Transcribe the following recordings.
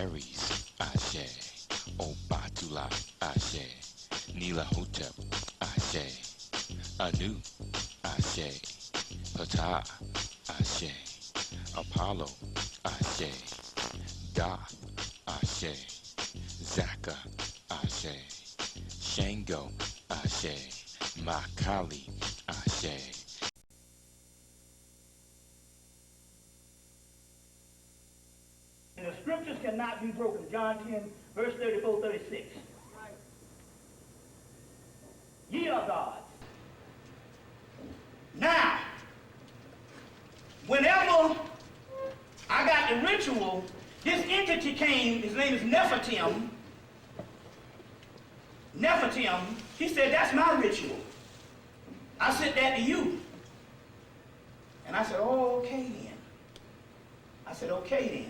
Aries, Ashe. Obatula, Ashe. Nila Hotep, Ashe. Anu, Ashe. Ptah, Ashe. Apollo, Ashe. Da, Ashe. Zaka, Ashe. Shango, Ashe. Makali, Ashe. And the scriptures cannot be broken. John 10, verse 34, 36. Right. Ye are gods. Now, whenever I got the ritual, this entity came, his name is Nephitim. Nephitim, he said, that's my ritual. I sent that to you. And I said, oh, okay then. I said, okay then.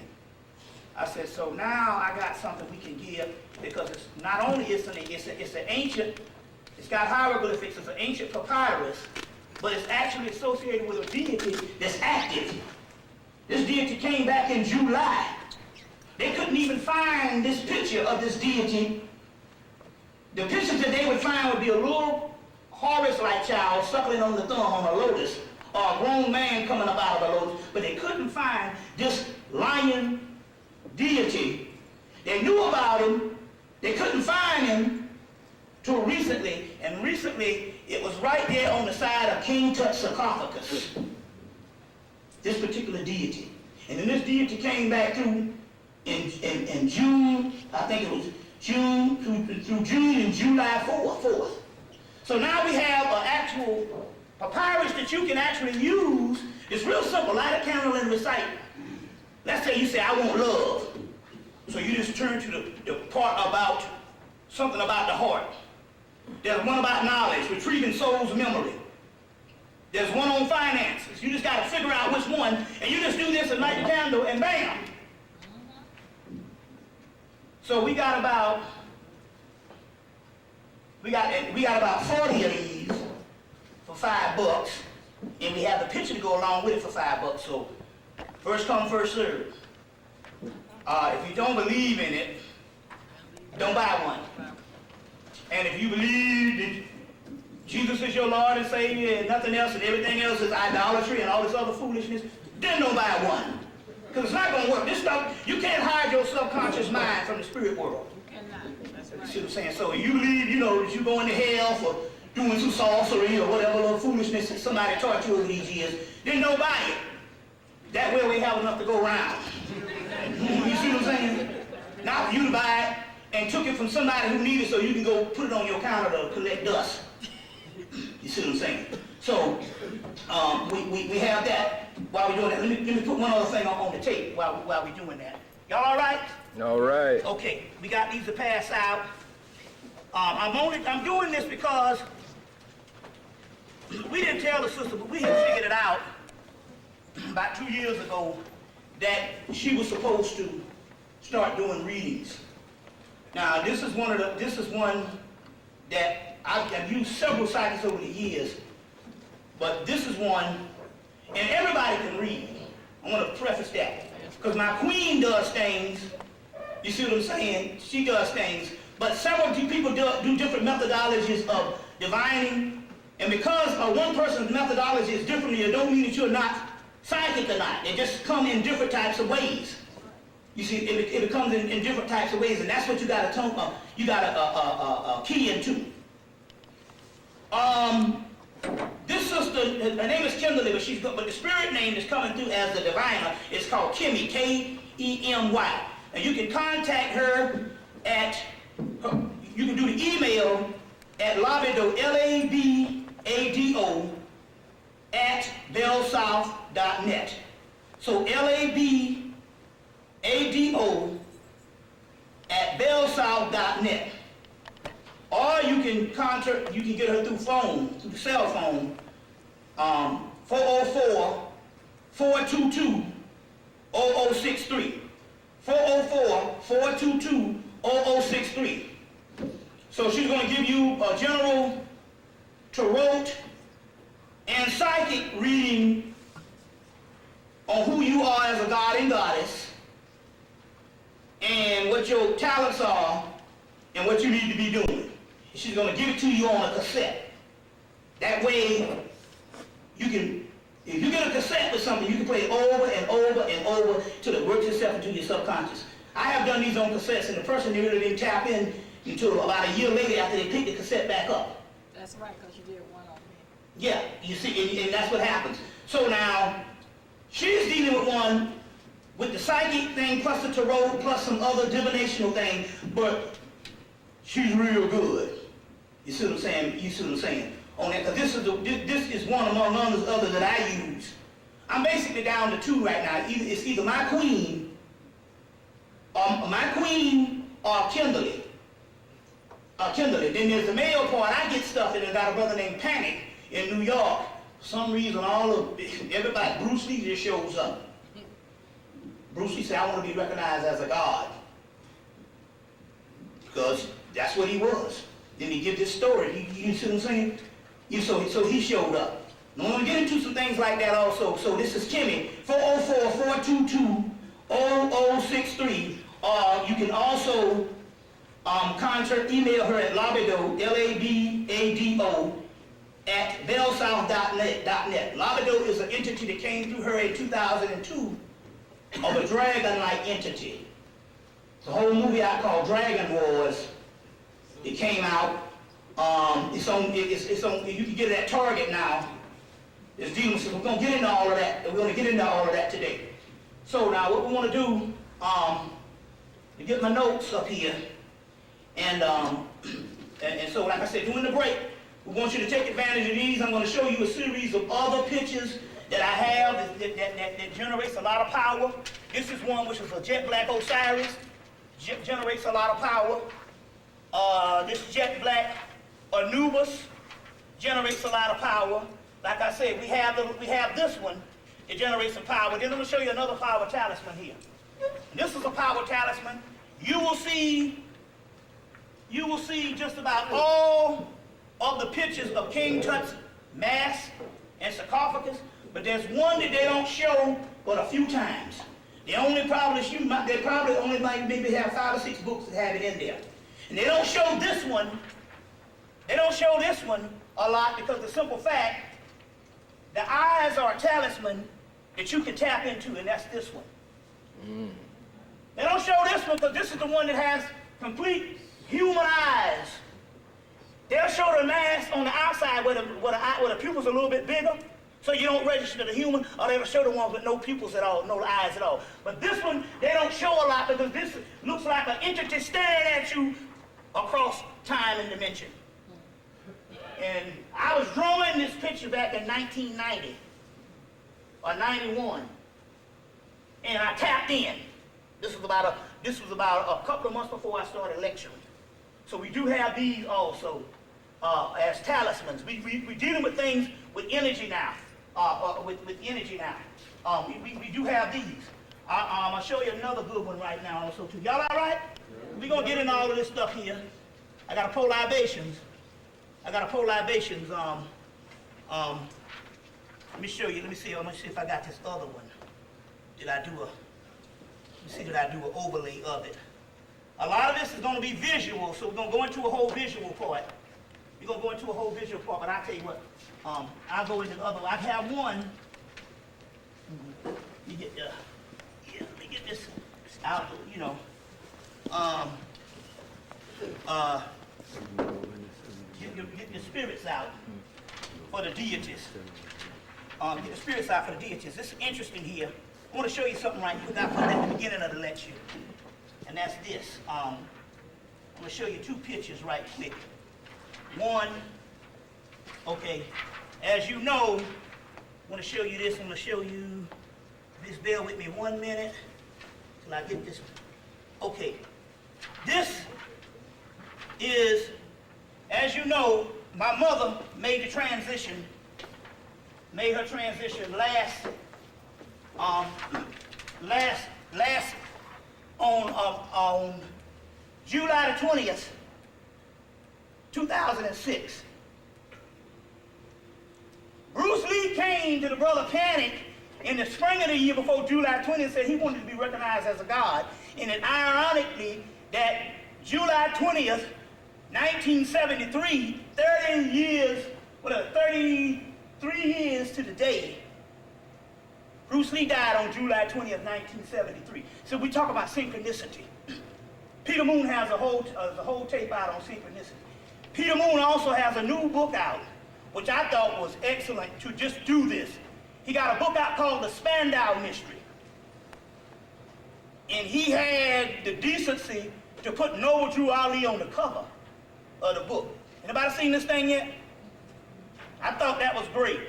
I said, so now I got something we can give, because it's not only it's an ancient, it's got hieroglyphics, it's an ancient papyrus, but it's actually associated with a deity that's active. This deity came back in July. They couldn't even find this picture of this deity. The pictures that they would find would be a little Horus-like child suckling on the thumb on a lotus, or a grown man coming up out of a lotus, but they couldn't find this lion deity. They knew about him, they couldn't find him till recently, and recently it was right there on the side of King Tut's sarcophagus, this particular deity. And then this deity came back through in June, I think it was June, through June and July 4th. So now we have an actual papyrus that you can actually use. It's real simple, light a candle and recite. Let's say you say, I want love. So you just turn to the part about something about the heart. There's one about knowledge, retrieving soul's memory. There's one on finances. You just got to figure out which one, and you just do this and light the candle, and bam. So we got about 40 of these for $5, and we have the picture to go along with it for $5. So first come, first serve. If you don't believe in it, don't buy one. And if you believe that Jesus is your Lord and Savior and nothing else and everything else is idolatry and all this other foolishness, then don't buy one. Because it's not going to work. This stuff, you can't hide your subconscious mind from the spirit world. You cannot. That's right. You see what I'm saying? So you believe, that you're going to hell for doing some sorcery or whatever little foolishness that somebody taught you over these years, then don't buy it. That way we have enough to go around. You see what I'm saying? Not for you to buy it and took it from somebody who needed it so you can go put it on your counter to collect dust. You see what I'm saying? So we have that while we're doing that. Let me put one other thing on the tape while we're doing that. Y'all all right? All right. Okay, we got these to pass out. I'm doing this because we didn't tell the sister, but we had figured it out about 2 years ago that she was supposed to start doing readings. Now this is one that I've used several cycles over the years, but this is one, and everybody can read. I want to preface that, because my queen does things, you see what I'm saying? She does things, but several people do different methodologies of divining, and because one person's methodology is different, it don't mean that you're not psychic or not. They just come in different types of ways. You see, it comes in different types of ways, and that's what you got to key into. This sister, her name is Kimberly, but the spirit name is coming through as the diviner. It's called Kemi, K-E-M-Y. And you can contact her at, you can do the email at labado, L-A-B-A-D-O, at bellsouth.net. So L-A-B-A-D-O at bellsouth.net. Or you can get her through the cell phone, 404-422-0063. 404-422-0063. So she's going to give you a general tarot and psychic reading on who you are as a god and goddess, and what your talents are and what you need to be doing. She's going to give it to you on a cassette. That way, you can, if you get a cassette with something, you can play it over and over and over till it works itself into your subconscious. I have done these on cassettes, and the person really didn't tap in until about a year later after they picked the cassette back up. That's right, because you did one on me. Yeah, you see, and that's what happens. So now, she's dealing with one with the psychic thing, plus the tarot, plus some other divinational thing, but she's real good. You see what I'm saying? You see what I'm saying? On that, because this is one among others that I use. I'm basically down to two right now. It's either my queen or Kimberly. Then there's the male part. I get stuff, and I got a brother named Panic in New York. For some reason, everybody, Bruce Lee just shows up. Bruce Lee said, I want to be recognized as a god. Because that's what he was. Then he gives this story. You see what I'm saying? So he showed up. Now, I'm going to get into some things like that also. So this is Kimmy, 404-422-0063. You can also email her at Labado, L-A-B-A-D-O, at bellsouth.net. Labado is an entity that came through her in 2002 of a dragon-like entity. It's a whole movie I called Dragon Wars. It came out. It's on. You can get it at Target now. It's dealing with. We're gonna get into all of that. We're gonna get into all of that today. So now, what we want to do, to get my notes up here, and so, like I said, during the break, we want you to take advantage of these. I'm going to show you a series of other pictures that I have that generates a lot of power. This is one which is a jet black Osiris. Generates a lot of power. This jet black Anubis generates a lot of power. Like I said, we have this one. It generates some power. Then I'm going to show you another power talisman here. And this is a power talisman. You will see just about all of the pictures of King Tut's mask and sarcophagus, but there's one that they don't show but a few times. They probably only might maybe have 5 or 6 books that have it in there. And they don't show this one. They don't show this one a lot because the simple fact, the eyes are a talisman that you can tap into, and that's this one. They don't show this one because this is the one that has complete human eyes. They'll show the mask on the outside where the pupils are a little bit bigger, so you don't register the human, or they'll show the ones with no pupils at all, no eyes at all. But this one, they don't show a lot because this looks like an entity staring at you across time and dimension. And I was drawing this picture back in 1990 or 91, and I tapped in. This was about a couple of months before I started lecturing. So we do have these also as talismans. We're dealing with things with energy now. We do have these. I'll show you another good one right now also too. Y'all all right? We're going to get into all of this stuff here. I got to pour libations. Let me show you. Let me see if I got this other one. Did I do an overlay of it? A lot of this is going to be visual, so we're going to go into a whole visual part. But I'll tell you what, I'll go into the other one. I have one. Let me get this out, get the spirits out for the deities. Get the spirits out for the deities. This is interesting here. I want to show you something right quick. I put that at the beginning of the lecture. And that's this. I'm going to show you 2 pictures right quick. One, okay, as you know, I want to show you this. I'm going to show you, just bear with me 1 minute till I get this. Okay, this is, as you know, my mother made her transition last on July the 20th, 2006. Bruce Lee came to the brother Panic in the spring of the year before July 20th and said he wanted to be recognized as a god. And it ironically that July 20th, 1973, 33 years to the day, Bruce Lee died on July 20th, 1973. So we talk about synchronicity. Peter Moon has a whole tape out on synchronicity. Peter Moon also has a new book out, which I thought was excellent to just do this. He got a book out called The Spandau Mystery. And he had the decency to put Noble Drew Ali on the cover of the book. Anybody seen this thing yet? I thought that was great.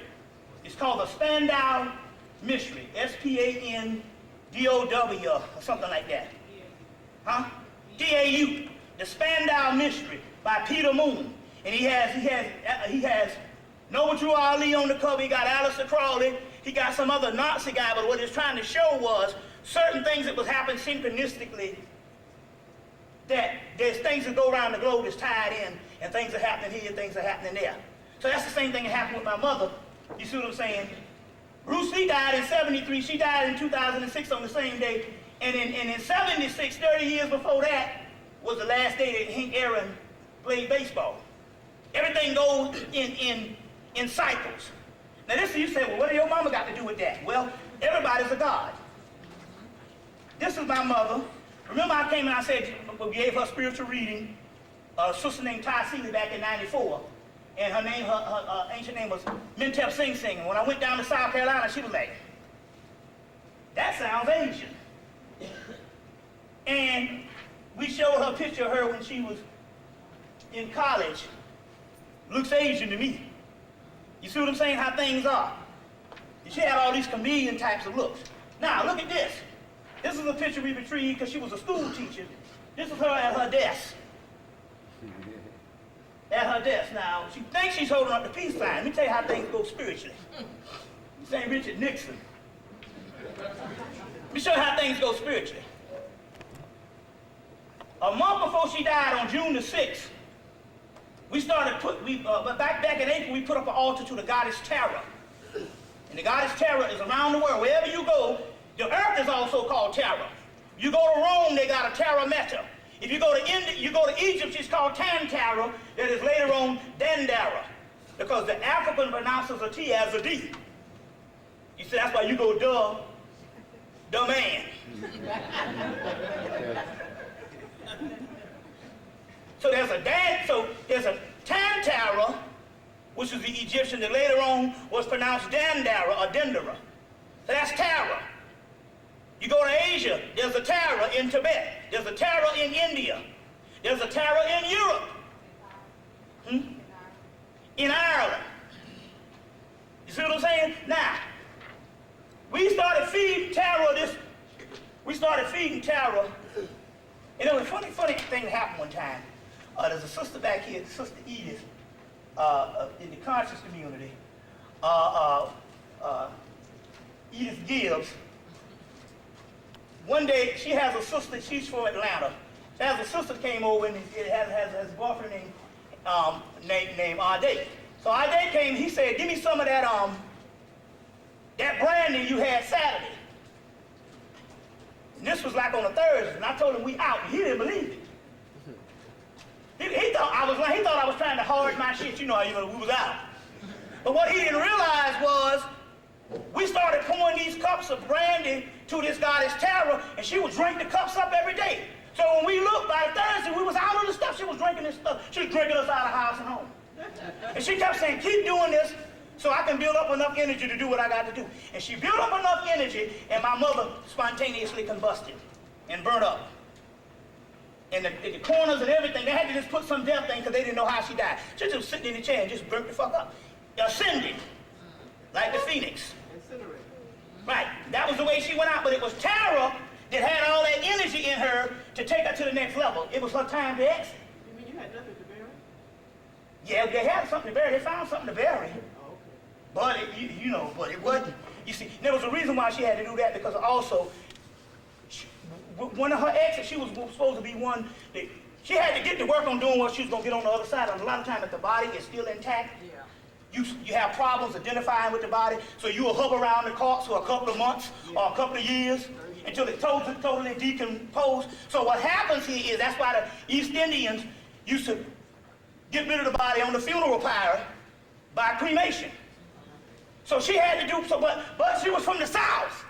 It's called The Spandau Mystery, S-P-A-N-D-O-W or something like that. Huh? D-A-U, The Spandau Mystery by Peter Moon. And he has Noble Drew Ali on the cover. He got Aleister Crowley. He got some other Nazi guy. But what he was trying to show was certain things that was happening synchronistically. That there's things that go around the globe that's tied in, and things are happening here, things are happening there. So that's the same thing that happened with my mother. You see what I'm saying? Bruce Lee died in 73. She died in 2006 on the same day. And in 76, 30 years before that, was the last day that Hank Aaron played baseball. Everything goes in cycles. Now this, you say, well, what do your mama got to do with that? Well, everybody's a god. This is my mother. Remember I came and I said, we gave her spiritual reading, a sister named Ty Seeley back in 94. And her name, her ancient name was Mentep Sing Sing. And when I went down to South Carolina, she was like, that sounds Asian. And we showed her a picture of her when she was in college. Looks Asian to me. You see what I'm saying? How things are. She had all these chameleon types of looks. Now, look at this. This is a picture we retrieved because she was a school teacher. This is her at her desk. At her desk. Now, she thinks she's holding up the peace sign. Let me tell you how things go spiritually. This ain't Richard Nixon. Let me show you how things go spiritually. A month before she died on June the 6th, we started back in April, we put up an altar to the goddess Terra. And the goddess Terra is around the world. Wherever you go, the earth is also called Terra. You go to Rome, they got a Terra Meta. If you go to India, you go to Egypt, she's called Tantara, that is later on Dandara. Because the African pronounces a T as a D. You see, that's why you go the man. So there's a Tantara, which is the Egyptian that later on was pronounced Dandara or Dendera. So that's Tara. You go to Asia, there's a Tara in Tibet. There's a Tara in India. There's a Tara in Europe. In Ireland. You see what I'm saying? Now, we started feeding Tara this. We started feeding Tara. And there was a funny thing that happened one time. There's a sister back here, Sister Edith, in the conscious community. Edith Gibbs. One day, she has a sister, she's from Atlanta. She has a sister that came over and it has a boyfriend named Ade. So Ade came, he said, give me some of that brandy you had Saturday. And this was like on a Thursday, and I told him we out, and he didn't believe it. He thought I was trying to hoard my shit, we was out. But what he didn't realize was, we started pouring these cups of brandy to this goddess Tara, and she would drink the cups up every day. So when we looked by Thursday, we was out on the stuff. She was drinking this stuff. She was drinking us out of house and home. And she kept saying, keep doing this so I can build up enough energy to do what I got to do. And she built up enough energy, and my mother spontaneously combusted and burnt up. And the corners and everything, they had to just put some death thing because they didn't know how she died. She was just sitting in the chair and just burnt the fuck up. Ascended, like the phoenix. Right, that was the way she went out, but it was Tara that had all that energy in her to take her to the next level. It was her time to exit. You mean you had nothing to bury? Yeah, they had something to bury. They found something to bury. Oh, okay. But but it wasn't. You see, there was a reason why she had to do that, because also, one of her exits, she was supposed to be one that she had to get to work on doing what she was going to get on the other side. And a lot of times, if the body is still intact, you have problems identifying with the body, so you will hover around the corpse for a couple of months or a couple of years. until it totally decomposed. So what happens here is that's why the East Indians used to get rid of the body on the funeral pyre by cremation. So she had to do so, but she was from the South.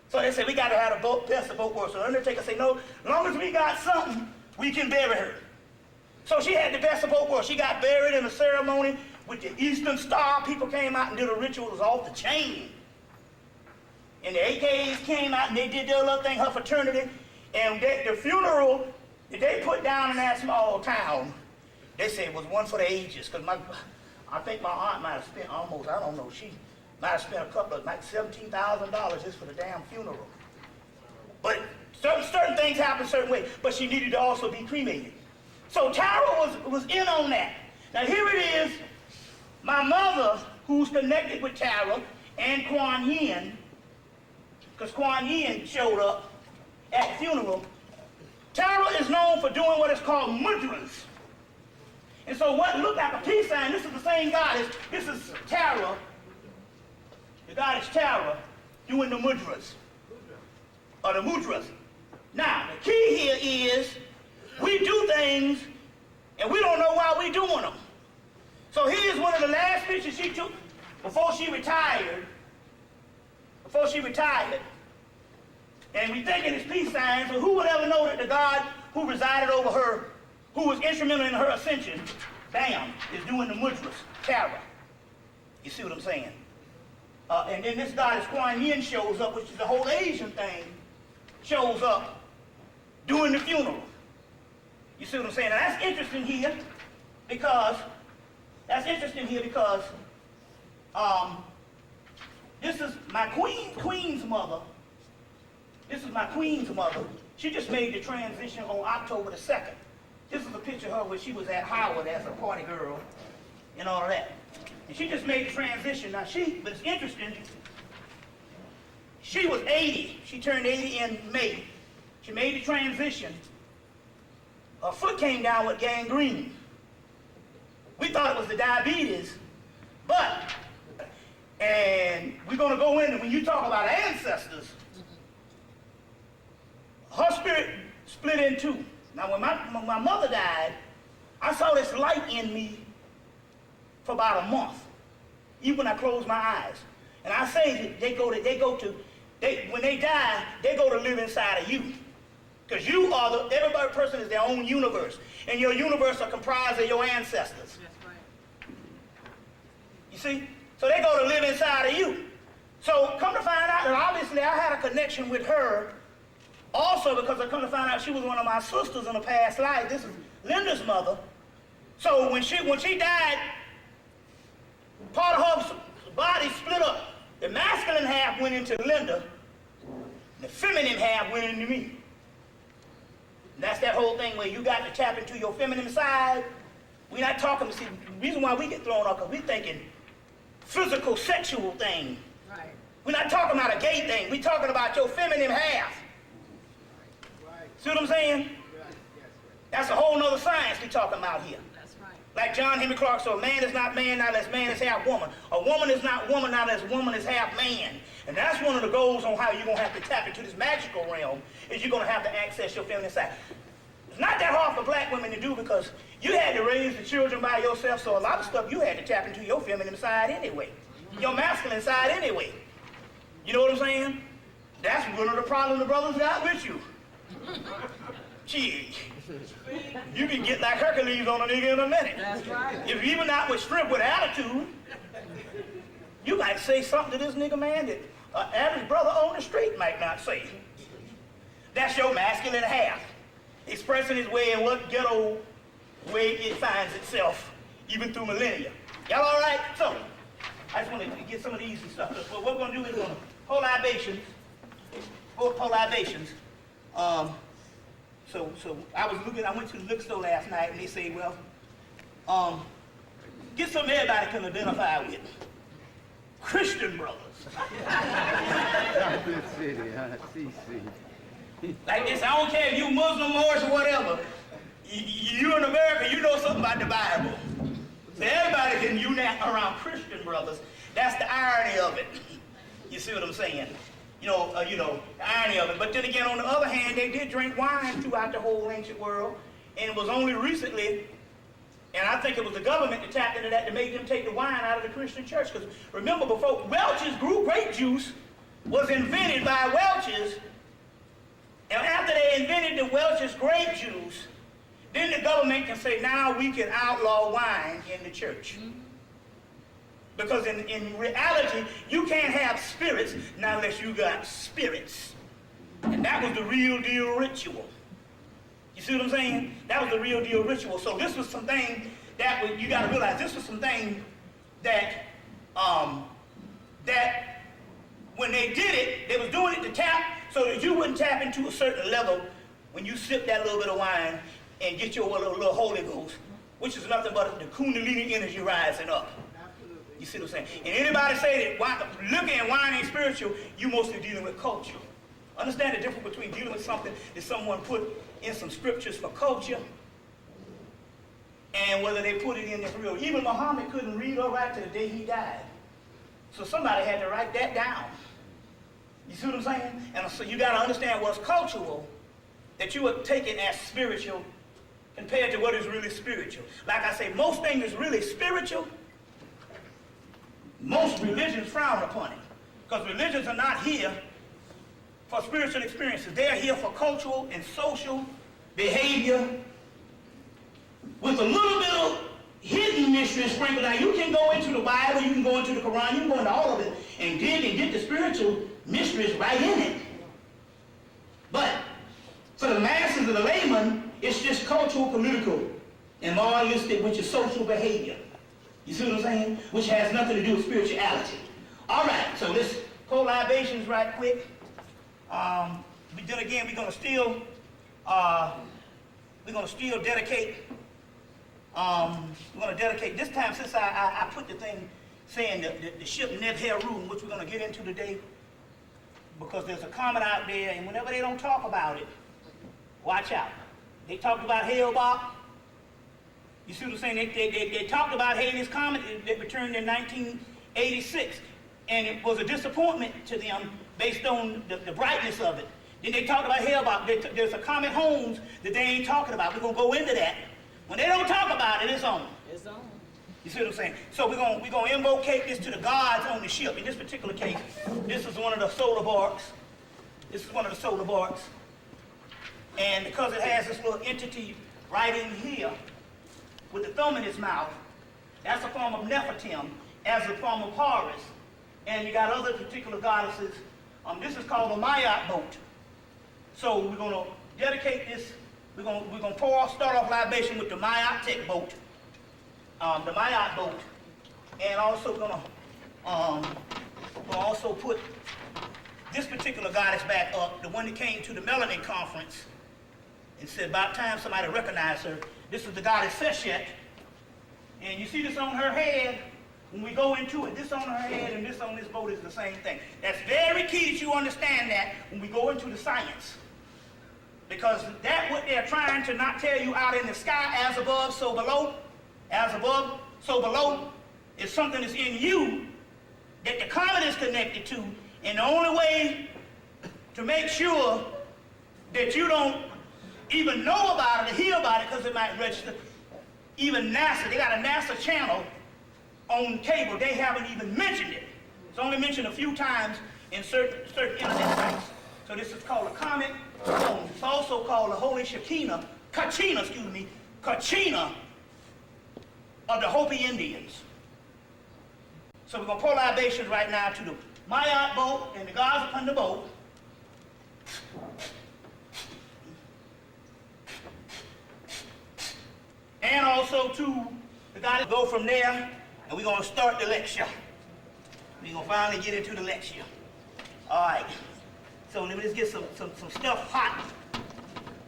So they said, we got to have the best of both worlds. So the undertaker said, no, as long as we got something, we can bury her. So she had the best of both worlds. She got buried in a ceremony with the Eastern Star. People came out and did a ritual. It was off the chain. And the AKs came out and they did their little thing, her fraternity. And the funeral that they put down in that small town, they said it was one for the ages. Because I think my aunt might have spent almost, I don't know, she might have spent a couple of, like $17,000 just for the damn funeral. But certain things happen a certain way. But she needed to also be cremated. So Tara was in on that. Now here it is, my mother, who's connected with Tara, and Kuan Yin, because Kuan Yin showed up at the funeral. Tara is known for doing what is called mudras. And so what looked like a peace sign, this is the same goddess, this is Tara, the goddess Tara, doing the mudras, or the mudras. Now, the key here is, we do things, and we don't know why we're doing them. So here's one of the last pictures she took before she retired. And we thinking it's peace signs, so who would ever know that the God who resided over her, who was instrumental in her ascension, bam, is doing the mudras, Tara. You see what I'm saying? And then this goddess Kuan Yin shows up, which is the whole Asian thing, shows up doing the funeral. You see what I'm saying? Now that's interesting here because this is my queen's mother. This is my queen's mother. She just made the transition on October the 2nd. This is a picture of her when she was at Howard as a party girl and all of that. And she just made the transition. Now but it's interesting, she was 80. She turned 80 in May. She made the transition. Her foot came down with gangrene. We thought it was the diabetes, and we're going to go in, and when you talk about ancestors, her spirit split in two. Now, when my mother died, I saw this light in me for about a month, even when I closed my eyes. And I say that when they die, they go to live inside of you. Because every person is their own universe. And your universe are comprised of your ancestors. That's right. You see? So they go to live inside of you. So come to find out that obviously I had a connection with her also because I come to find out she was one of my sisters in a past life. This is Linda's mother. So when she died, part of her body split up. The masculine half went into Linda. The feminine half went into me. And that's that whole thing where you got to tap into your feminine side. We're not talking, see, the reason why we get thrown off because we're thinking physical, sexual thing. Right. We're not talking about a gay thing. We're talking about your feminine half. Right. See what I'm saying? Yes, yes. That's a whole nother science we're talking about here. That's right. Like John Henry Clark said, man is not man, not as man is half woman. A woman is not woman, not as woman is half man. And that's one of the goals on how you're going to have to tap into this magical realm, is you're going to have to access your feminine side. It's not that hard for black women to do because you had to raise the children by yourself, so a lot of stuff you had to tap into your feminine side anyway. Your masculine side anyway. You know what I'm saying? That's one of the problems the brothers got with you. Gee, you can get like Hercules on a nigga in a minute. That's right. If you're even not with strength, with attitude, you might say something to this nigga, man, that an average brother on the street might not say. That's your masculine half, expressing his way in what ghetto way it finds itself, even through millennia. Y'all all right? So, I just wanted to get some of the easy stuff. But what we're going to do is we're going to hold libations. So I went to the liquor store last night and they say, well, get something everybody can identify with. Christian brothers. Like this, I don't care if you Muslim, Moorish, or whatever. You in America, you know something about the Bible. So everybody can unite around Christian brothers. That's the irony of it. You see what I'm saying? the irony of it. But then again, on the other hand, they did drink wine throughout the whole ancient world, and it was only recently, and I think it was the government that tapped into that to make them take the wine out of the Christian church. Because remember, before Welch's grape juice was invented by Welch's, and after they invented the Welch's grape juice, then the government can say, now we can outlaw wine in the church. Because in reality, you can't have spirits not unless you got spirits. And that was the real deal ritual. You see what I'm saying? That was the real deal ritual. So this was something that you got to realize. This was something that that when they did it, they was doing it to tap so that you wouldn't tap into a certain level when you sip that little bit of wine and get your little Holy Ghost, which is nothing but the Kundalini energy rising up. You see what I'm saying? And anybody say that looking at wine ain't spiritual, you mostly dealing with culture. Understand the difference between dealing with something that someone put in some scriptures for culture and whether they put it in there for real. Even Muhammad couldn't read or write to the day he died. So somebody had to write that down. You see what I'm saying? And so you got to understand what's cultural that you would take it as spiritual compared to what is really spiritual. Like I say, most things is really spiritual. Most religions frown upon it because religions are not here for spiritual experiences. They're here for cultural and social behavior with a little bit of hidden mystery sprinkled out. You can go into the Bible, you can go into the Quran, you can go into all of it and dig and get the spiritual mysteries right in it. But for the masses of the layman, it's just cultural, political, and moralistic, which is social behavior. You see what I'm saying? Which has nothing to do with spirituality. All right, so let's pour libations right quick. But then again, we're gonna still dedicate. We're gonna dedicate this time, since I put the thing saying the ship Neb-Heru, which we're gonna get into today, because there's a comet out there, and whenever they don't talk about it, watch out. They talked about Hale-Bopp. You see what I'm saying? They talked about, hey, this comet that returned in 1986, and it was a disappointment to them based on the brightness of it. Then they talked about Hale-Bopp. There's a Comet Holmes that they ain't talking about. We're gonna go into that. When they don't talk about it, it's on. It's on. You see what I'm saying? So we're gonna invocate this to the gods on the ship. In this particular case, this is one of the solar barks. This is one of the solar barks. And because it has this little entity right in here with the thumb in its mouth, that's a form of Nephilim, as a form of Horus. And you got other particular goddesses. This is called the Mayat boat. So we're going to dedicate this. We're going to start off libation with the Mayat boat, the Mayat boat, and also going to also put this particular goddess back up, the one that came to the Melanin conference and said about time somebody recognized her. This is the goddess Seshet, and you see this on her head. When we go into it, this on her head and this on this boat is the same thing. That's very key that you understand that when we go into the science. Because that's what they're trying to not tell you out in the sky, as above, so below. As above, so below is something that's in you that the comet is connected to. And the only way to make sure that you don't even know about it or hear about it, because it might register, even NASA, they got a NASA channel on cable, they haven't even mentioned it. It's only mentioned a few times in certain internet sites. So this is called a Comet Neb-Heru. It's also called the Holy Kachina of the Hopi Indians. So we're going to pour libations right now to the Mayat boat and the gods upon the boat. And also to the gods go from there. And we're going to start the lecture. We're going to finally get into the lecture. All right. So let me just get some stuff hot.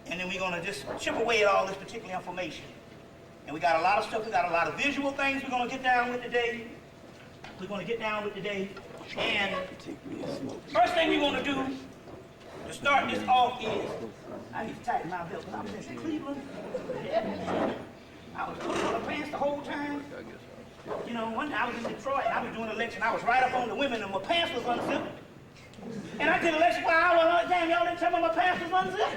And then we're going to just chip away at all this particular information. And we got a lot of stuff. We got a lot of visual things we're going to get down with today. And first thing we're going to do to start this off is, I need to tighten my belt because I was in Cleveland. I was putting on the pants the whole time. You know, one day I was in Detroit, I was doing a lecture, and I was right up on the women, and my pants was unzipped. And I did a lecture for an hour, and damn, y'all didn't tell me my pants was unzipped.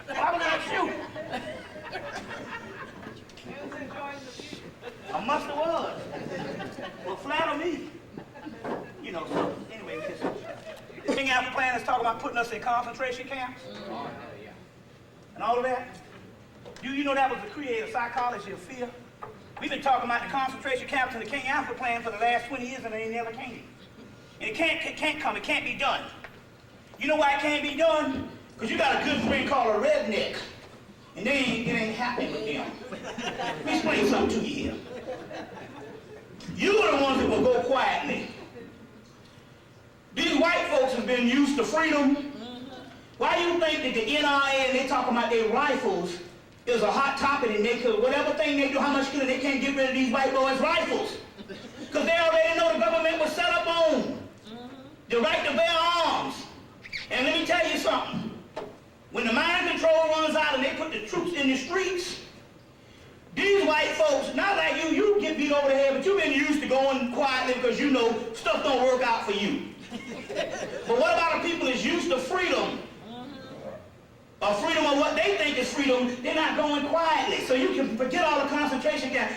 Why was I shoot? I must have was. Well, flatter me. You know, so anyway, the King Alpha plan is talking about putting us in concentration camps. And all of that. Do you know that was the creative psychology of fear? We've been talking about the concentration camps and the King Alpha plan for the last 20 years, and they never came. And it can't come, it can't be done. You know why it can't be done? Because you got a good friend called a redneck, and it ain't happening with them. Let me explain something to you here. You are the ones that will go quietly. These white folks have been used to freedom. Why do you think that the NRA, and they talking about their rifles, is a hot topic, and they could, whatever thing they do, how much killing, they can't get rid of these white boys' rifles? Because they already know the government was set up on the right to bear arms. And let me tell you something. When the mind control runs out and they put the troops in the streets, these white folks, not like you get beat over the head, but you've been used to going quietly because you know stuff don't work out for you. But what about the people that's used to freedom? Or freedom of what they think is freedom, they're not going quietly. So you can forget all the concentration camps.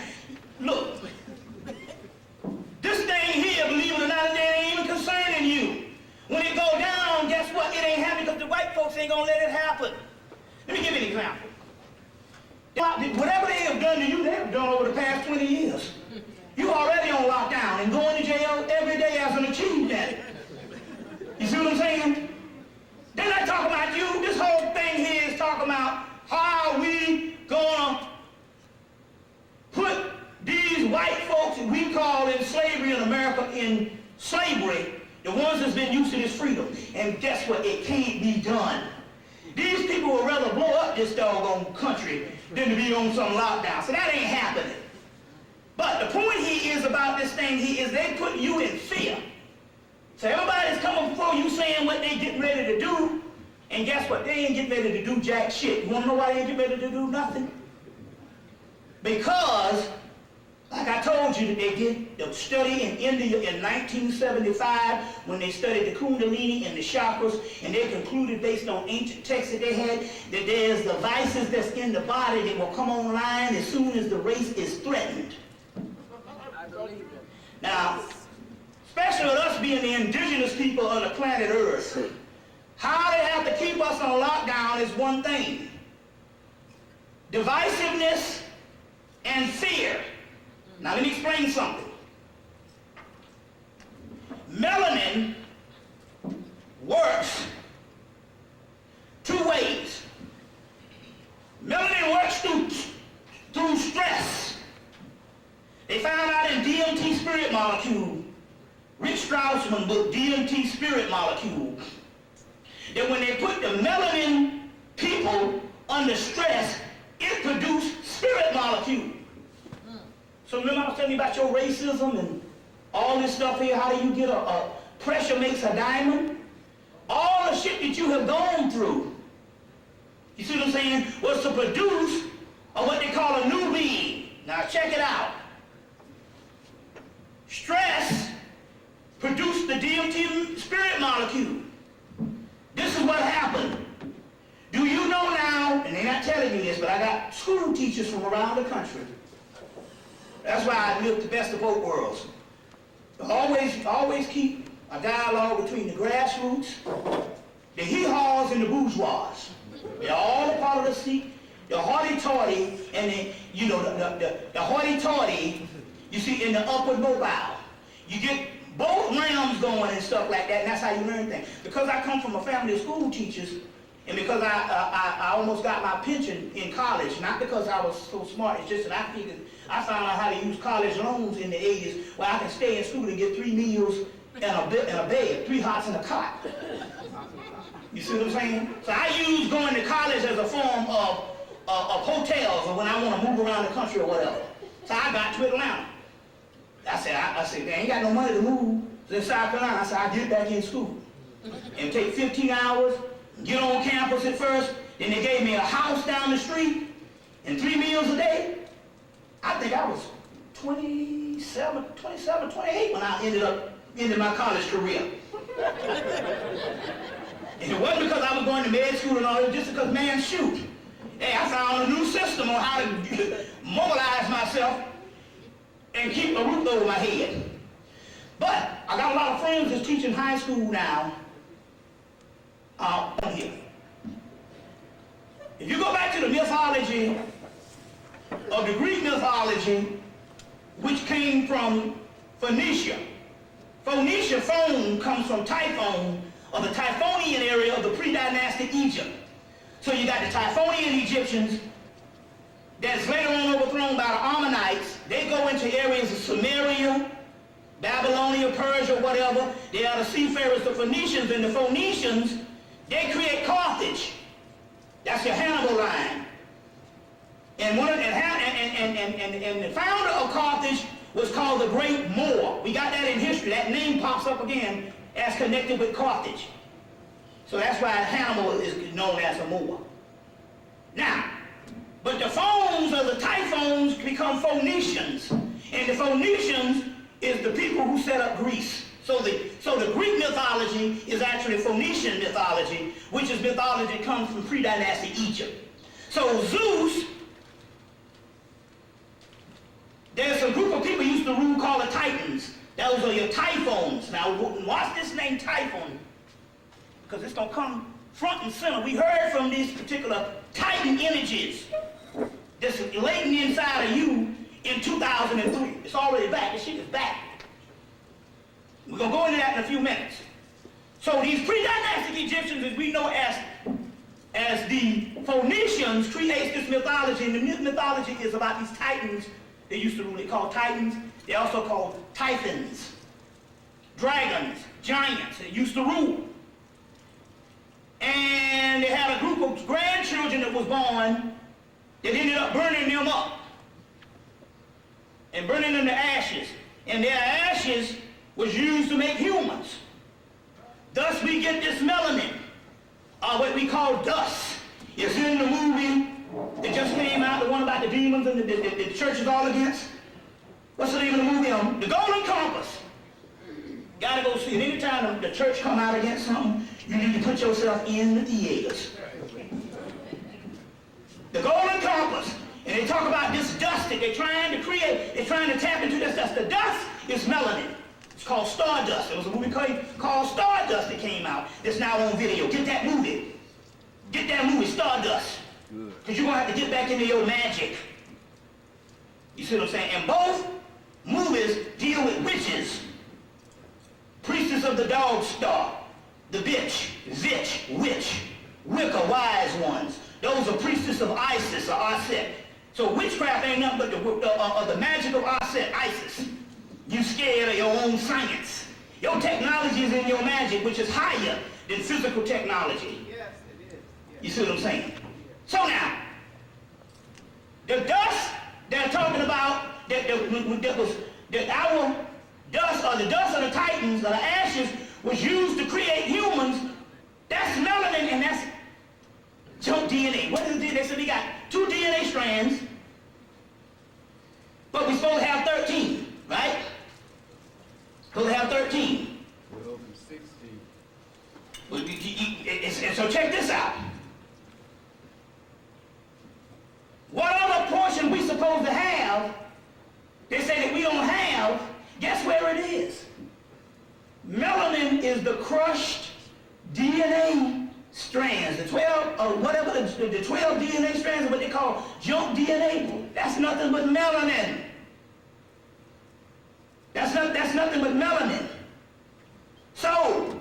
Look, this thing here, believe it or not, it ain't even concerning you. When it go down, guess what? It ain't happening because the white folks ain't gonna let it happen. Let me give you an example. Whatever they have done to you, they have done over the past 20 years. You already on lockdown and going to jail every day as an achievement. You see what I'm saying? They're not talking about you. This whole thing here is talking about how are we gonna put these white folks that we call in slavery in America in slavery, the ones that's been used to this freedom. And guess what? It can't be done. These people would rather blow up this doggone country than to be on some lockdown. So that ain't happening. But the point here is about this thing here is they put you in fear. So everybody's coming before you saying what they getting ready to do, and guess what? They ain't getting ready to do jack shit. You want to know why they ain't getting ready to do nothing? Because, like I told you, that they did the study in India in 1975 when they studied the Kundalini and the chakras, and they concluded based on ancient texts that they had that there's devices that's in the body that will come online as soon as the race is threatened. I believe it. Now, especially with us being the indigenous people on the planet Earth, how they have to keep us on lockdown is one thing. Divisiveness and fear. Now let me explain something. Melanin works two ways. Melanin works through stress. They found out in DMT spirit molecule, Rick Strassman book, DMT spirit molecule, that when they put the melanin people under stress, it produced spirit molecule. So remember I was telling you about your racism and all this stuff here, how do you get a pressure makes a diamond? All the shit that you have gone through, you see what I'm saying, was to produce what they call a new being. Now check it out. Stress produced the DMT spirit molecule. This is what happened. Do you know now, and they're not telling you this, but I got school teachers from around the country. That's why I live the best of both worlds. Always keep a dialogue between the grassroots, the hee-haws, and the bourgeois. They're all a part of the seat, the hoity-toity, and the hoity-toity, you see, in the upward mobile. You get both realms going and stuff like that, and that's how you learn things. Because I come from a family of school teachers, and because I almost got my pension in college, not because I was so smart, it's just that I found out how to use college loans in the 80s where I can stay in school and get 3 meals and a bed, 3 hots and a cot. You see what I'm saying? So I use going to college as a form of hotels or when I want to move around the country or whatever. So I got to Atlanta. I said, they ain't got no money to move. So in South Carolina, I said, I'll get back in school. And take 15 hours, get on campus at first, then they gave me a house down the street and 3 meals a day. I think I was 27, 28 when I ended my college career. And it wasn't because I was going to med school and all that, just because, man, shoot. Hey, I found a new system on how to mobilize myself and keep a roof over my head. But I got a lot of friends that's teaching high school now on here. If you go back to the mythology of the Greek mythology, which came from Phoenicia. Phoenicia, phone comes from Typhon, or the Typhonian area of the pre-dynastic Egypt. So you got the Typhonian Egyptians that's later on overthrown by the Ammonites. They go into areas of Samaria, Babylonia, Persia, whatever. They are the seafarers, the Phoenicians, and the Phoenicians, they create Carthage. That's your Hannibal line. And the founder of Carthage was called the Great Moor. We got that in history. That name pops up again as connected with Carthage. So that's why Hannibal is known as a Moor. Now, but the phones or the Typhons become Phoenicians. And the Phoenicians is the people who set up Greece. So the Greek mythology is actually Phoenician mythology, which is mythology that comes from pre-dynastic Egypt. So Zeus, there's a group of people used to rule called the Titans. Those are your Typhons. Now watch this name Typhon, because it's going to come front and center. We heard from these particular Titan energies that's latent inside of you in 2003. It's already back. This shit is back. We're going to go into that in a few minutes. So these pre-dynastic Egyptians, as we know as the Phoenicians, creates this mythology, and the mythology is about these Titans they used to rule. They called Titans. They also called Typhons, dragons, giants. They used to rule. And they had a group of grandchildren that was born that ended up burning them up and burning them to ashes. And their ashes was used to make humans. Thus we get this melanin, what we call dust. It's in the movie that just came out, the one about the demons and the church is all against. What's the name of the movie? The Golden Compass. Gotta go see it. Anytime the church come out against something, you need to put yourself in the theaters. The Golden Compass. And they talk about this dust that they're trying to create. They're trying to tap into this dust. The dust is melanin. It's called Stardust. There was a movie called Stardust that came out that's now on video. Get that movie. Get that movie, Stardust. Because you're going to have to get back into your magic. You see what I'm saying? And both movies deal with witches. Priestess of the dog star. The bitch, Zitch, witch. Wicca, wise ones. Those are priestess of Isis or Aset. So witchcraft ain't nothing but the magic of Aset, Isis. You scared of your own science. Your technology is in your magic, which is higher than physical technology. Yes, it is. Yes. You see what I'm saying? So now, the dust they're talking about, that our dust, or the dust of the Titans, or the ashes, was used to create humans. That's melanin, and that's junk DNA. What is it? They said we got 2 DNA strands, but we're supposed to have 13, right? Supposed to have 13. We're over 16. And so check this out. What other portion we supposed to have, they say that we don't have, guess where it is? Melanin is the crushed DNA strands, the 12, or whatever, the 12 DNA strands are what they call junk DNA. That's nothing but melanin. That's nothing but melanin. So,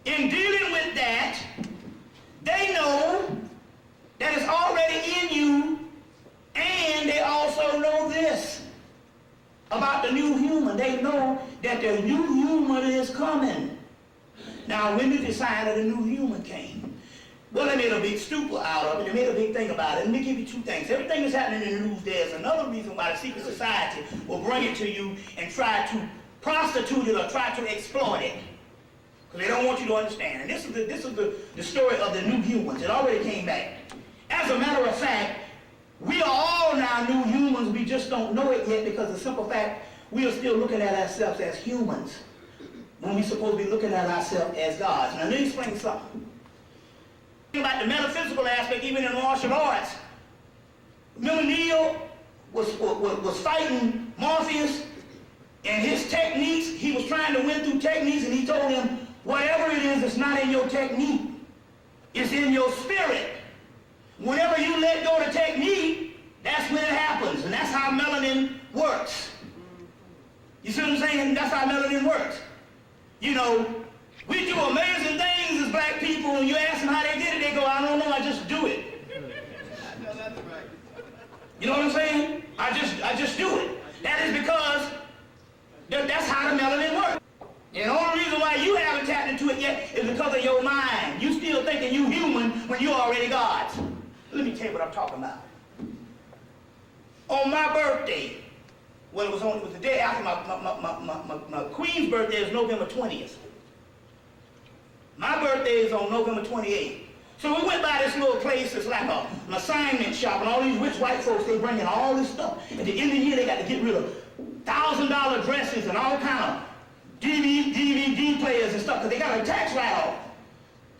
in dealing with that, they know that it's already in you, and they also know this about the new human. They know that the new human is coming. Now, when did the sign of the new human came? Well, they made a big stupor out of it. They made a big thing about it. Let me give you 2 things. Everything that's happening in the news, there's another reason why the secret society will bring it to you and try to prostitute it or try to exploit it. Because they don't want you to understand. And this is the story of the new humans. It already came back. As a matter of fact, we are all now new humans. We just don't know it yet because of the simple fact we are still looking at ourselves as humans. when we're supposed to be looking at ourselves as gods. Now let me explain something. About the metaphysical aspect, even in martial arts. Remember Neo was fighting Morpheus, and his techniques, he was trying to win through techniques, and he told him, whatever it is, it's not in your technique. It's in your spirit. Whenever you let go of the technique, that's when it happens, and that's how melanin works. You see what I'm saying? That's how melanin works. You know, we do amazing things as black people, and you ask them how they did it, they go, I don't know, I just do it. You know what I'm saying? I just do it. That is because that's how the melanin works. And the only reason why you haven't tapped into it yet is because of your mind. You still thinking you human when you already gods. Let me tell you what I'm talking about. On my birthday, well, it was the day after my queen's birthday is November 20th. My birthday is on November 28th. So we went by this little place, it's like an assignment shop, and all these rich white folks, they bring in all this stuff. At the end of the year, they got to get rid of $1,000 dresses and all kind of DVD players and stuff, because they got a tax write-off.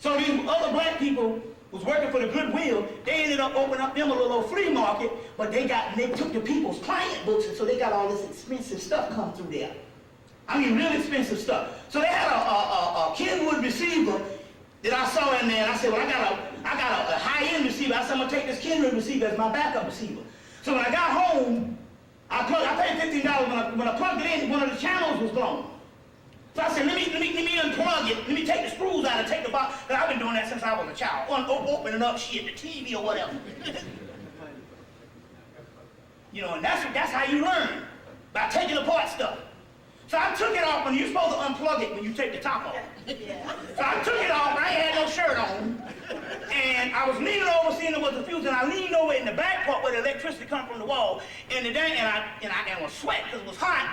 So these other black people was working for the Goodwill. They ended up opening up them a little flea market, but they took the people's client books, and so they got all this expensive stuff come through there. I mean, real expensive stuff. So they had a Kenwood receiver that I saw in there, and I said, well, I got a high-end receiver. I said, I'm gonna take this Kenwood receiver as my backup receiver. So when I got home, I paid $15 when I plugged it in, one of the channels was blown. So I said, let me unplug it. Let me take the screws out and take the box. Because I've been doing that since I was a child. Opening up shit, the TV or whatever. You know, and that's how you learn, by taking apart stuff. So I took it off, and you're supposed to unplug it when you take the top off. So I took it off, and I had no shirt on. And I was leaning over, seeing there was a fuse, and I leaned over in the back part where the electricity come from the wall, and I was sweating because it was hot.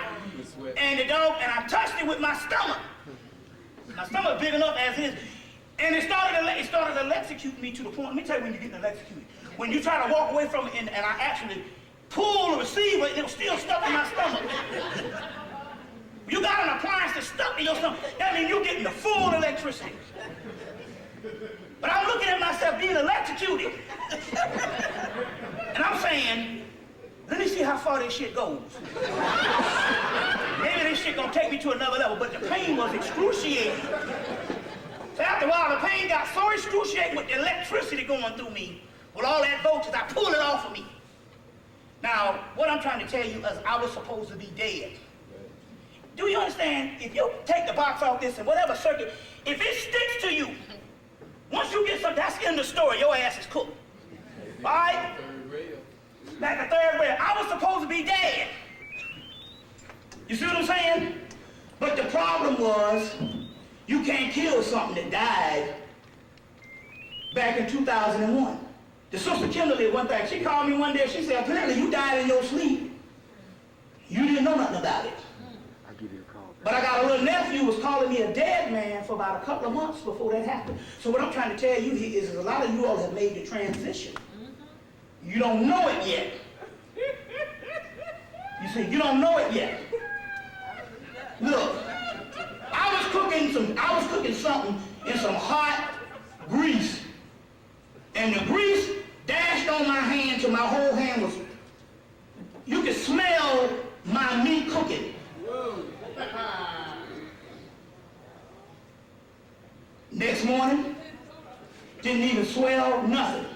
And I touched it with my stomach. My stomach big enough as is. And it started electrocuting me to the point. Let me tell you when you're getting electrocuted. When you try to walk away from it, and I actually pulled the receiver, and it was still stuck in my stomach. You got an appliance that's stuck in your stomach. That means you're getting the full electricity. But I'm looking at myself being electrocuted. And I'm saying, let me see how far this shit goes. Maybe this shit gonna take me to another level, but the pain was excruciating. So after a while, the pain got so excruciating with the electricity going through me, with all that voltage, I pulled it off of me. Now, what I'm trying to tell you is I was supposed to be dead. Do you understand? If you take the box off this and whatever circuit, if it sticks to you, once you get something, that's in the story, your ass is cooked. All right? Like the third rail. I was supposed to be dead. You see what I'm saying? But the problem was, you can't kill something that died back in 2001. The sister Kimberly, one thing, she called me one day, she said, apparently you died in your sleep. You didn't know nothing about it. But I got a little nephew who was calling me a dead man for about a couple of months before that happened. So what I'm trying to tell you here is a lot of you all have made the transition. You don't know it yet. You see, you don't know it yet. Look, I was cooking something in some hot grease. And the grease dashed on my hand till my whole hand was, you could smell my meat cooking. Next morning, didn't even swell, nothing.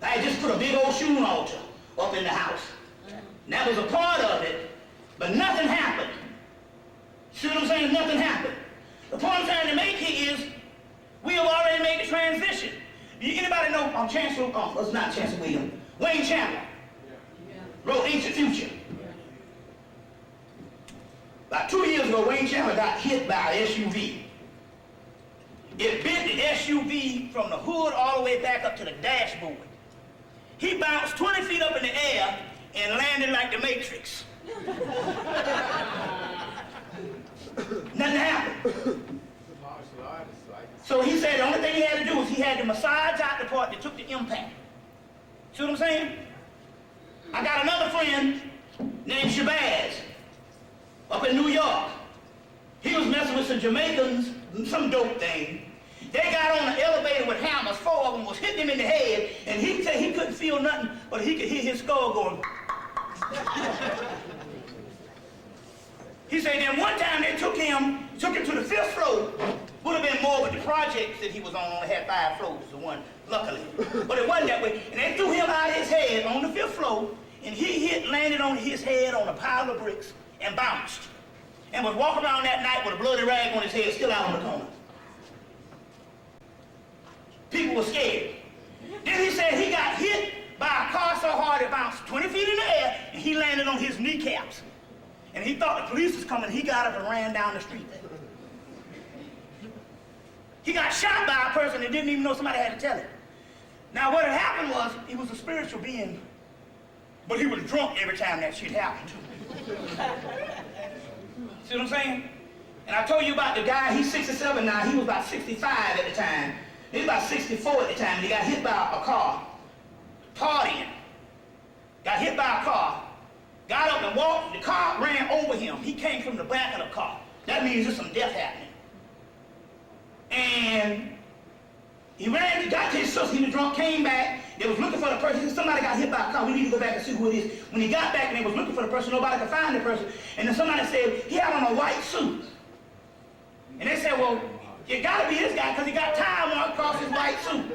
I just put a big old shooting altar up in the house. And that was a part of it, but nothing happened. See what I'm saying? Nothing happened. The point I'm trying to make here is, we have already made the transition. Anybody know Chancellor, it's not Chancellor William, Wayne Chandler wrote Ancient Future. About 2 years ago, Wayne Chandler got hit by an SUV. It bent the SUV from the hood all the way back up to the dashboard. He bounced 20 feet up in the air and landed like the Matrix. Nothing happened. So he said the only thing he had to do was he had to massage out the part that took the impact. See what I'm saying? I got another friend named Shabazz up in New York. He was messing with some Jamaicans, some dope thing. They got on the elevator with hammers. 4 of them was hitting him in the head, and he said he couldn't feel nothing, but he could hear his skull going. He said then one time they took him to the 5th floor. Would have been more, but the projects that he was on only had 5 floors, the one, luckily. But it wasn't that way. And they threw him out of his head on the 5th floor, and he landed on his head on a pile of bricks and bounced. And was walking around that night with a bloody rag on his head, still out on the corner. People were scared. Then he said he got hit by a car so hard it bounced 20 feet in the air, and he landed on his kneecaps. And he thought the police was coming. He got up and ran down the street. He got shot by a person and didn't even know somebody had to tell him. Now what had happened was, he was a spiritual being, but he was drunk every time that shit happened. See what I'm saying? And I told you about the guy, he's 67 now, he was about 65 at the time. He was about 64 at the time, and he got hit by a car, partying. Got hit by a car, got up and walked, the car ran over him. He came from the back of the car. That means there's some death happening. And he ran, got to his sister, he was drunk, came back, they was looking for the person. He said, somebody got hit by a car, we need to go back and see who it is. When he got back and they was looking for the person, nobody could find the person. And then somebody said, he had on a white suit. And they said, well, it gotta be this guy because he got time marked across his white suit.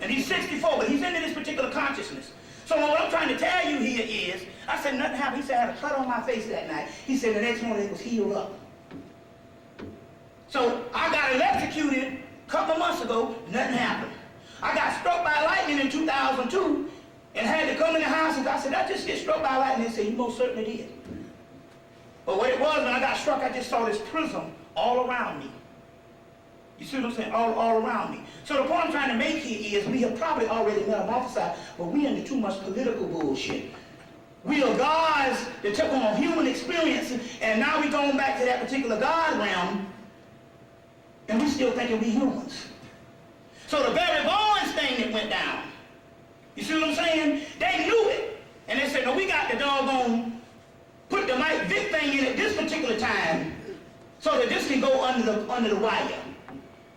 And he's 64, but he's into this particular consciousness. So what I'm trying to tell you here is, I said nothing happened. He said I had a cut on my face that night. He said the next morning it was healed up. So I got electrocuted a couple of months ago, nothing happened. I got struck by lightning in 2002 and had to come in the house and I said, I just get struck by lightning. They said, you most certainly did. But what it was, when I got struck, I just saw this prism all around me. You see what I'm saying? All around me. So the point I'm trying to make here is we have probably already metamorphosized, but we into too much political bullshit. We are gods that took on human experiences, and now we're going back to that particular God realm, and we still thinking we humans. So the very Barnes thing that went down, you see what I'm saying? They knew it, and they said, no, we got the doggone, put the Mike Vick thing in at this particular time, so that this can go under the wire.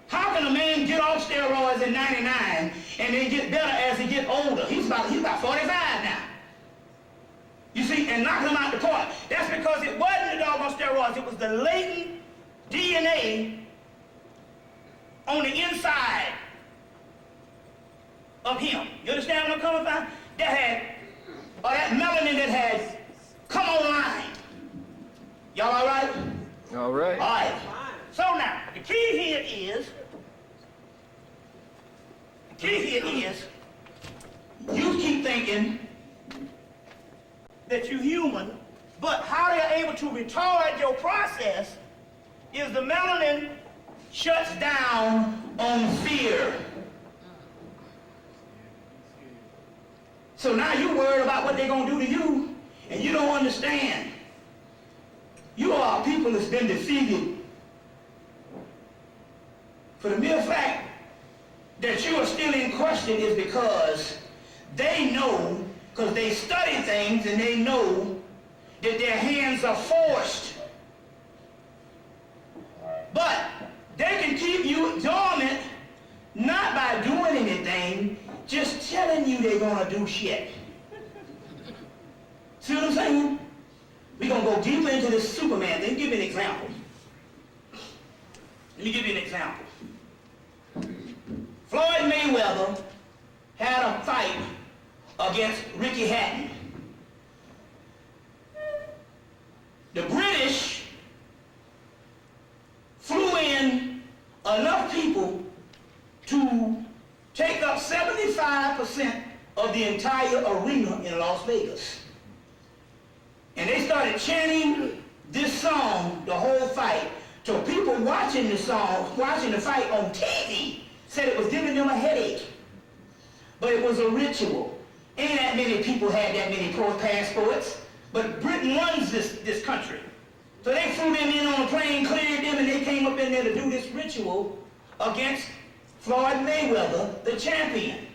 How can a man get off steroids in 99 and then get better as he get older? He's about 45 now. You see, and knocking him out the park. That's because it wasn't the doggone steroids, it was the latent DNA on the inside of him. You understand what I'm coming from? That melanin that had come online. Y'all all right? All right. All right. So now, the key here is, you keep thinking that you're human, but how they're able to retard your process is the melanin shuts down on fear. So now you're worried about what they're going to do to you, and you don't understand. You are a people that's been defeated for the mere fact that you are still in question is because they know, because they study things and they know that their hands are forced. But they can keep you dormant not by doing anything, just telling you they're gonna do shit. See what I'm saying? We're gonna go deeper into this Superman thing. Give me an example. Let me give you an example. Floyd Mayweather had a fight against Ricky Hatton. The British flew in enough people to take up 75% of the entire arena in Las Vegas. And they started chanting this song the whole fight. So people watching the song, watching the fight on TV, said it was giving them a headache. But it was a ritual. Ain't that many people had that many passports. But Britain runs this country. So they flew them in on a plane, cleared them, and they came up in there to do this ritual against Floyd Mayweather, the champion,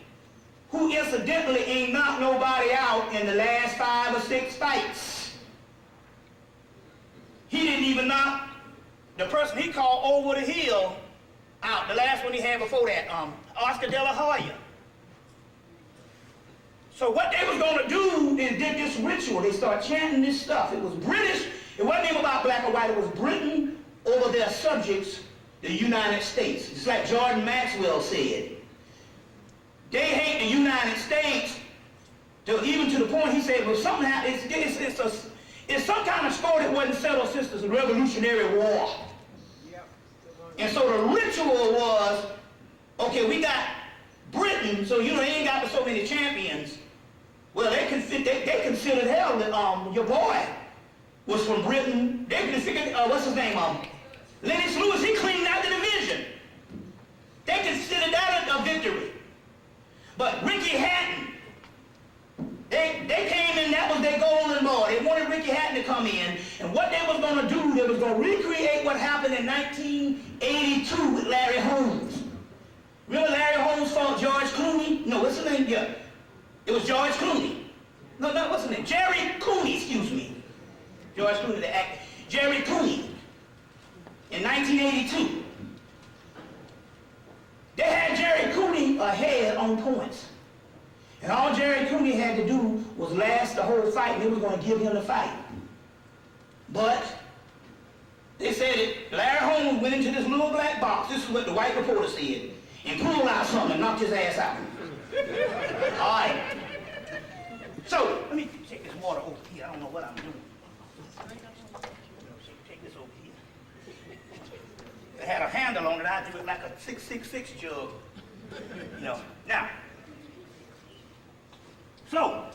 who incidentally ain't knocked nobody out in the last 5 or 6 fights. He didn't even knock the person he called over the hill out, the last one he had before that, Oscar de la Hoya. So what they was going to do is did this ritual. They start chanting this stuff. It was British. It wasn't even about black or white. It was Britain over their subjects, the United States. Just like Jordan Maxwell said. They hate the United States, even to the point he said, well, something happened. It's some kind of score that wasn't settled since the Revolutionary War. And so the ritual was, okay, we got Britain, so you know they ain't got so many champions. Well, they considered hell that your boy was from Britain. They considered, what's his name? Lennox Lewis, he cleaned out the division. They considered that a victory. But Ricky Hatton, they came in, that was their golden boy. They wanted Ricky Hatton to come in, and what they was going to do, they was going to recreate what happened in 1982 with Larry Holmes. Remember Larry Holmes fought George Clooney? No, what's his name? Yeah. It was George Clooney. No, what's his name? Jerry Cooney, excuse me. George Clooney, the actor. Jerry Cooney. In 1982. They had Jerry Cooney ahead on points. And all Jerry Cooney had to do was last the whole fight, and they was going to give him the fight. But they said it, Larry Holmes went into this little black box. This is what the white reporter said. And pulled out something and knocked his ass out. All right. So, let me take this water over here. I don't know what I'm doing. Take this over here. It had a handle on it. I do it like a 666 jug. You know. Now, so,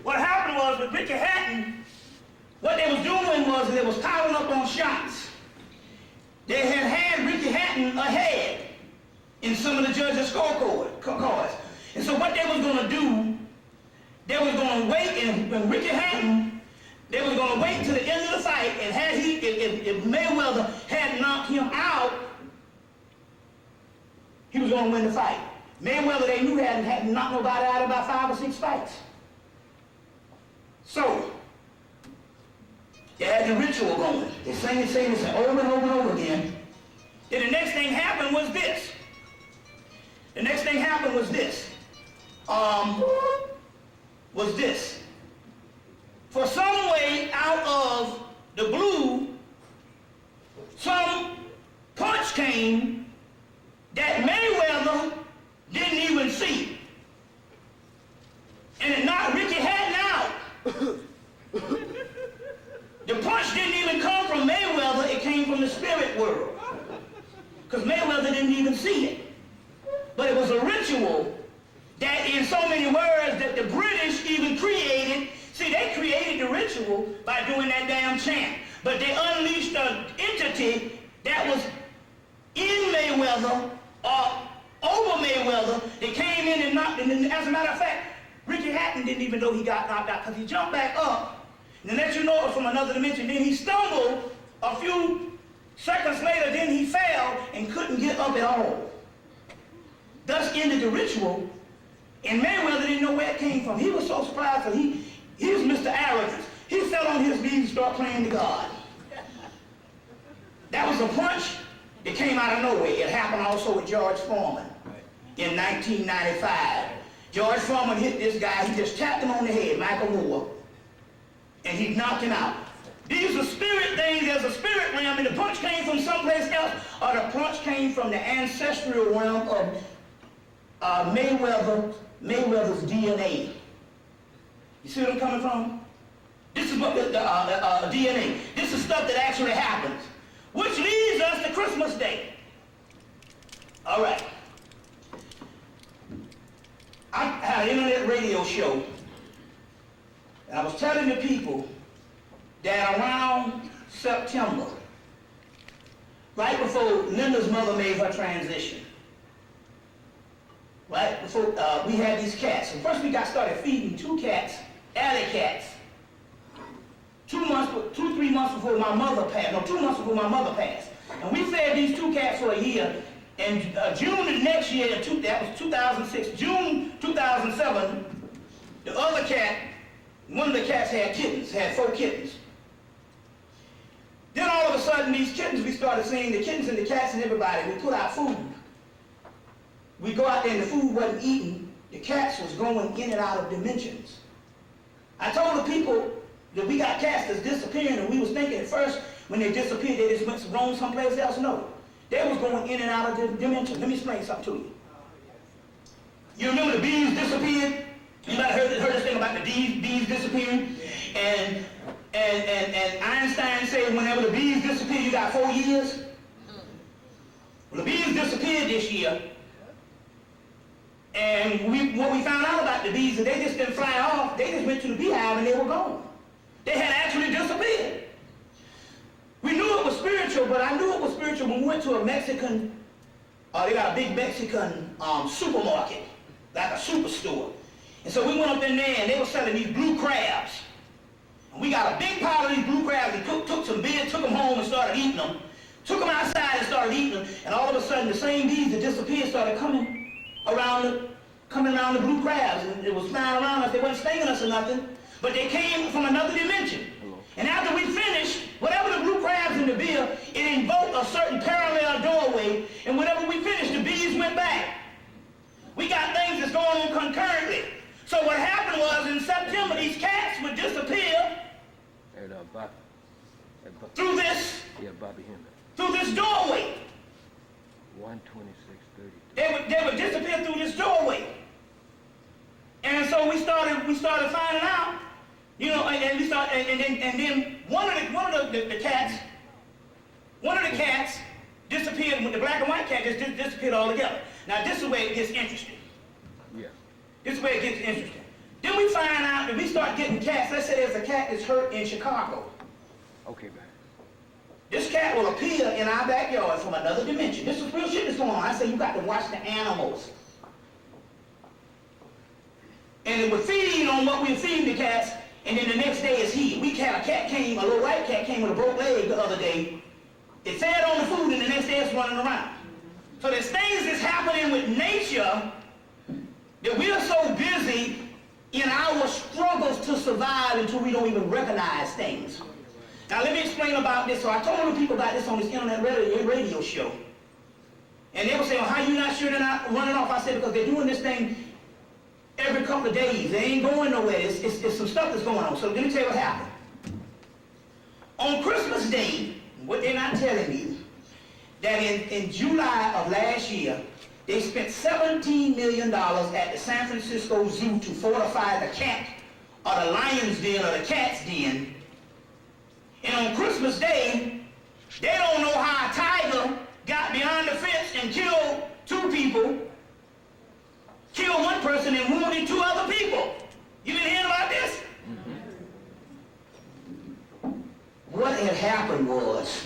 what happened was with Ricky Hatton, what they was doing was they was piling up on shots. They had Ricky Hatton ahead in some of the judges' scorecards. And so what they was going to do, they was going to wait, and when Ricky Hatton, they was going to wait until the end of the fight, and if Mayweather had knocked him out, he was going to win the fight. Mayweather, they knew hadn't knocked nobody out about 5 or 6 fights. So, they had the ritual going. They sang this over and over and over again. Then the next thing happened was this. The next thing happened was this. For some way out of the blue, some punch came that Mayweather didn't even see. And it knocked Ricky Hatton out. The punch didn't even come from Mayweather, it came from the spirit world. Because Mayweather didn't even see it. But it was a ritual that, in so many words, that the British even created. See, they created the ritual by doing that damn chant. But they unleashed an entity that was in Mayweather or over Mayweather. They came in and knocked, and as a matter of fact, Ricky Hatton didn't even know he got knocked out because he jumped back up. And let you know it was from another dimension. Then he stumbled a few seconds later, then he fell and couldn't get up at all. Thus ended the ritual, and Mayweather didn't know where it came from. He was so surprised because he was Mr. Arrogance. He fell on his knees and started praying to God. That was a punch that came out of nowhere. It happened also with George Foreman in 1995. George Foreman hit this guy. He just tapped him on the head, Michael Moore, and he knocked him out. These are spirit things. There's a spirit realm, and the punch came from someplace else, or the punch came from the ancestral realm of Mayweather's DNA. You see what I'm coming from? This is what the DNA. This is stuff that actually happens, which leads us to Christmas Day. All right. I had an internet radio show, and I was telling the people that around September, right before Linda's mother made her transition, right before we had these cats. And first we got started feeding 2 cats, alley cats, 3 months before my mother passed. No, 2 months before my mother passed. And we fed these 2 cats for a year. And June of the next year, that was 2006, June 2007, the other cat, one of the cats had 4 kittens. Then all of a sudden these started seeing the kittens and the cats and everybody. We put out food. We go out there and the food wasn't eaten. The cats was going in and out of dimensions. I told the people that we got cats that's disappearing, and we was thinking at first when they disappeared they just went to roam someplace else. No. They was going in and out of the dimensions. Let me explain something to you. You remember the bees disappeared? You might have heard this thing about the bees disappearing? And Einstein said whenever the bees disappear, you got 4 years. Well, the bees disappeared this year. And what we found out about the bees is they just didn't fly off. They just went to the beehive and they were gone. They had actually disappeared. We knew it was spiritual, but I knew it was spiritual when we went to a Mexican, they got a big Mexican supermarket, like a superstore. And so we went up in there and they were selling these blue crabs. And we got a big pile of these blue crabs and took some beers, took them home and started eating them. Took them outside and started eating them. And all of a sudden the same bees that disappeared started coming around the blue crabs. And it was flying around us. They wasn't stinging us or nothing, but they came from another dimension. And after we finished, whatever the blue crabs in the beer, it invoked a certain parallel doorway, and whenever we finished, the bees went back. We got things that's going on concurrently. So what happened was, in September, these cats would disappear through this doorway. 126:30. They would disappear through this doorway. And so we started finding out, you know, and then one of the cats disappeared. With the black and white cat just disappeared altogether. Now this is where it gets interesting. Yeah. This is where it gets interesting. Then we find out that we start getting cats. Let's say there's a cat that's hurt in Chicago. Okay, man. This cat will appear in our backyard from another dimension. This is real shit that's going on. I say you got to watch the animals. And it would feed on what we feed the cats, and then the next day it's healed. A little white cat came with a broke leg the other day. It fed on the food, and the next day it's running around. So there's things that's happening with nature that we're so busy in our struggles to survive until we don't even recognize things. Now let me explain about this. So I told the people about this on this internet radio show. And they were saying, well, how you not sure they're not running off? I said, because they're doing this thing every couple of days. They ain't going nowhere. It's some stuff that's going on. So let me tell you what happened. On Christmas Day, what they're not telling you, that in July of last year, they spent $17 million at the San Francisco Zoo to fortify the cat, or the lion's den, or the cat's den. And on Christmas Day, they don't know how a tiger got beyond the fence and killed 2 people, killed 1 person and wounded 2 other people. You been hearing about this? What had happened was,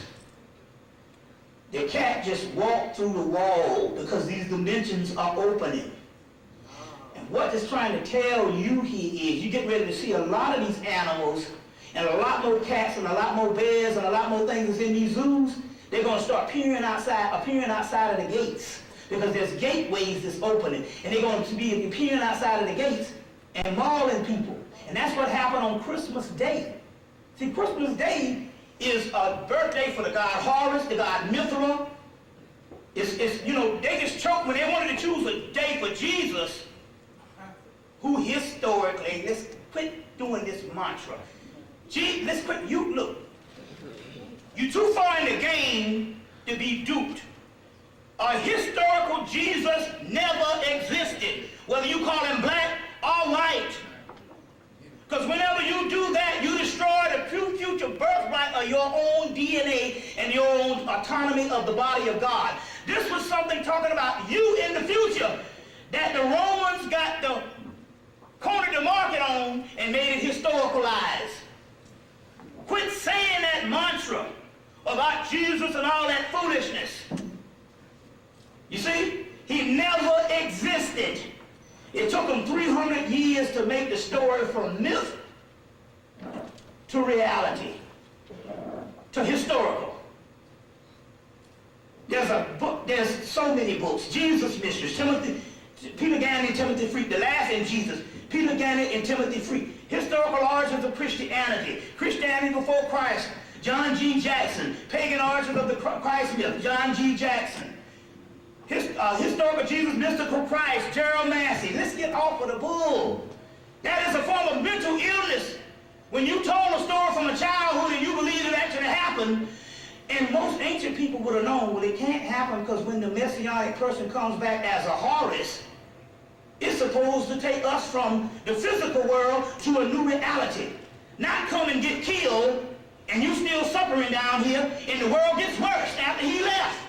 the cat just walked through the wall because these dimensions are opening. And what it's trying to tell you here is, you get ready to see a lot of these animals, and a lot more cats and a lot more bears and a lot more things in these zoos. They're going to start appearing outside of the gates, because there's gateways that's opening, and they're going to be appearing outside of the gates and mauling people. And that's what happened on Christmas Day. See, Christmas Day is a birthday for the god Horus, the god Mithra. It's you know, they just choked when they wanted to choose a day for Jesus, who historically, let's quit doing this mantra. Let's quit, look, you're too far in the game to be duped. A historical Jesus never existed, whether you call him black or white. Because whenever you do that, you destroy the future birthright of your own DNA and your own autonomy of the body of God. This was something talking about you in the future that the Romans cornered the market on and made it historicalized. Quit saying that mantra about Jesus and all that foolishness. You see, he never existed. It took them 300 years to make the story from myth to reality, to historical. There's a book, there's so many books. Jesus Mysteries, Peter Gannon and Timothy Freak, The Last in Jesus, Peter Gannon and Timothy Freak, Historical Origins of Christianity, Christianity Before Christ, John G. Jackson, Pagan Origins of the Christ myth, John G. Jackson. Historical Jesus, Mystical Christ, Gerald Massey. Let's get off of the bull. That is a form of mental illness. When you told a story from a childhood and you believe it actually happened, and most ancient people would have known, well, it can't happen because when the messianic person comes back as a Horus, it's supposed to take us from the physical world to a new reality. Not come and get killed and you still suffering down here and the world gets worse after he left.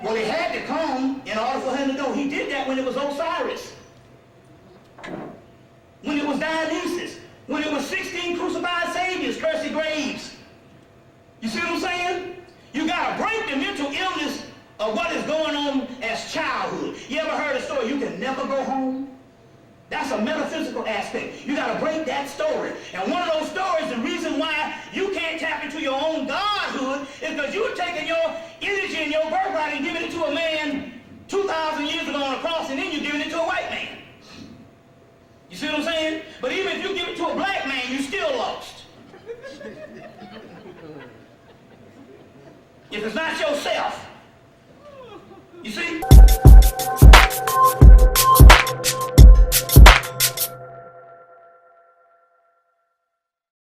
Well, he had to come in order for him to go. He did that when it was Osiris, when it was Dionysus, when it was 16 crucified saviors, cursed graves. You see what I'm saying? You got to break the mental illness of what is going on as childhood. You ever heard a story, you can never go home? That's a metaphysical aspect. You got to break that story. And one of those stories, the reason why you can't tap into your own godhood is because you're taking your energy and your birthright and giving it to a man 2,000 years ago on a cross, and then you're giving it to a white man. You see what I'm saying? But even if you give it to a black man, you're still lost. If it's not yourself. You see?